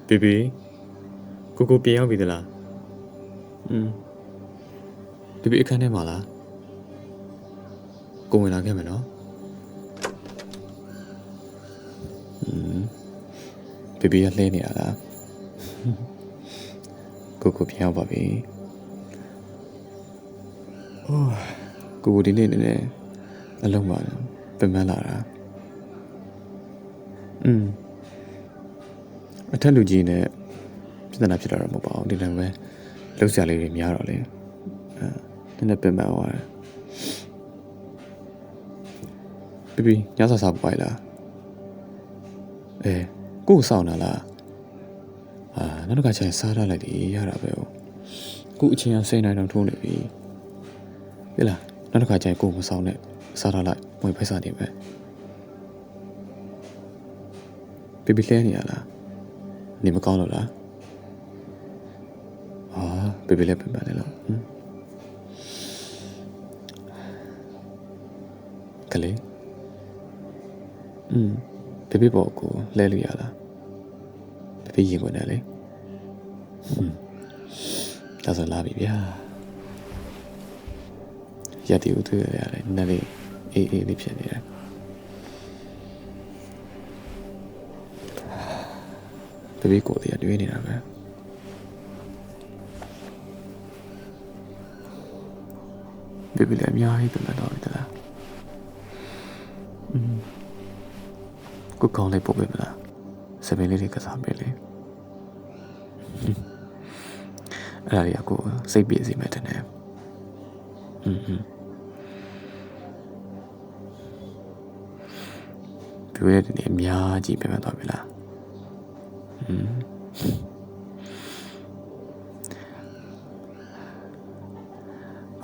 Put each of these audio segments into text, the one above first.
Baby, Coco Pia with la. Baby, I can't mala. Go in again, no? Baby, at Lady ala. Coco Pia, baby. Oh, go in it. A long one, Pamela. I tell you, Gene, then I put her mobile, didn't we? Looks a little merely. Then a pimmer. Baby, just a subweiler. Go sound a la. None of a Sarah lady, Yarabel. Good chance saying I don't want to be. Villa, none of a go sound it. Sarah like my pesani. Baby Laniala. Nimaconola. Baby Lepin Manila. Kale. Baby Boko, Leliala. Baby Yigonelli. Doesn't love you, yeah. Yet you do it, Nelly, Lipsian. Baby go there doing it. Baby let me hide the man of it. Good call like Bobilla. 7 little Casabelli. Ariaco, say busy matter name. Beware the name Yaji Pimentabilla.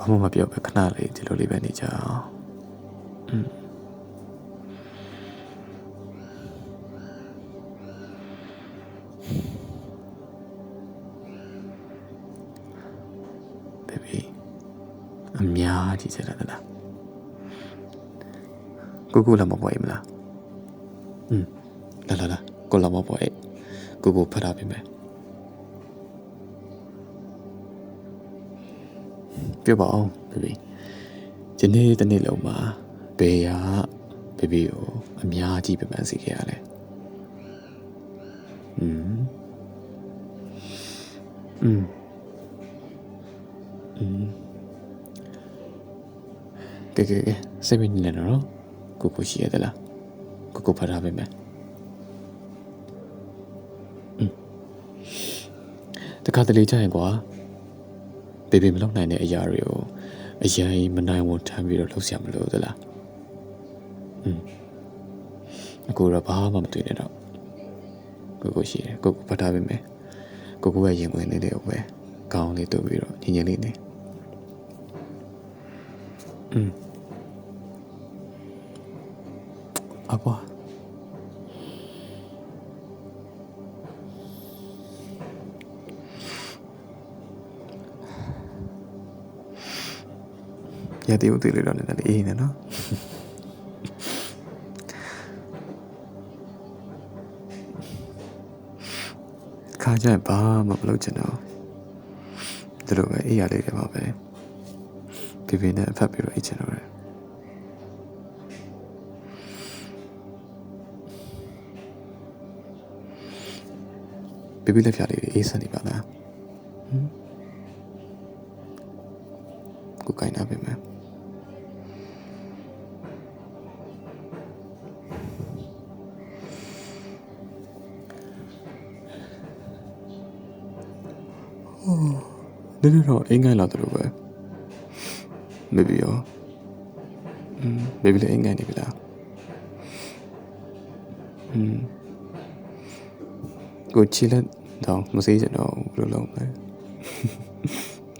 I'm a bit of a canary to live any jar. Baby, I'm Yaji said that. Google my boy. La, go la my boy. Google put up in me.ပြောပါအောင် baby ဒီနေ့တနေ့လုံးမှာဘယ်ဟာ baby ကိုအများကြီးပြပန်းစီခဲ့ရလဲကဲစိတ်မနေနဲ့နော်ကိုရှိရတယ်လားကိုဖတ်ထားပေးမယ်တခါတလေကြာရင်ကွာBaby မလုပ်နိုင်တဲ့အရာတွေကိုအရင်မနိုင်ဝန်ထမ်းပြီးတော့လုပ်ရမလို့သလားအခုတော့ဘာမှမတွေ့နဲ့တော့ကိုရှိတယ်ကိုဖတ်ထားပေးမယ်ကိုရဲ့ရင်ဝင်လေးတွေကိုပဲကောင်းလေးတို့ပြီးတော့ညင်ညင်လေးနေအကွာရတဲ့ဦးသေးလေးတော့လည်းအေးနေနော်ခါကြဘာမှမလုပ်ချင်တော့သူတို့ပဲအေးရလေးတွေပါပဲဒီပင်နဲ့ဖတ်ပြီးတော့အေးချင်တော့တယ်ဘေဘီလက်ဖြာလေးအေးစနေပါလားကိုကိုင်းနာပဲမယ်နည်းတော့အင်္ဂိုင်းလာတယ်လို့ပဲ maybe ရောmaybe လည်းအင်္ဂိုင်းနေပြီလားကိုချီလက်တော့မစေးကြတော့ဘယ်လိုလုပ်မလဲ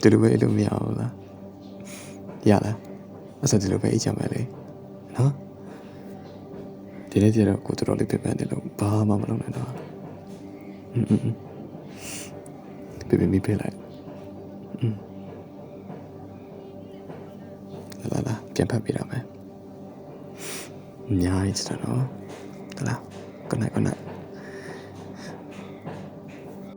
ဒီလိုပဲအလုပ်မရဘူးလားရလားအဲ့ဆိုဒီလိုပဲအေးချမ်းပါလေနော်ဒီနေ့ကျတော့ကိုတော်တော်လေးပြပန်းနေလို့ဘာမှမလုပ်နိုင်တော့baby မိပေးလိုက်လာပြန်ဖတ်ပြရမယ်အများကြီးစတာတော့ဟလာ good night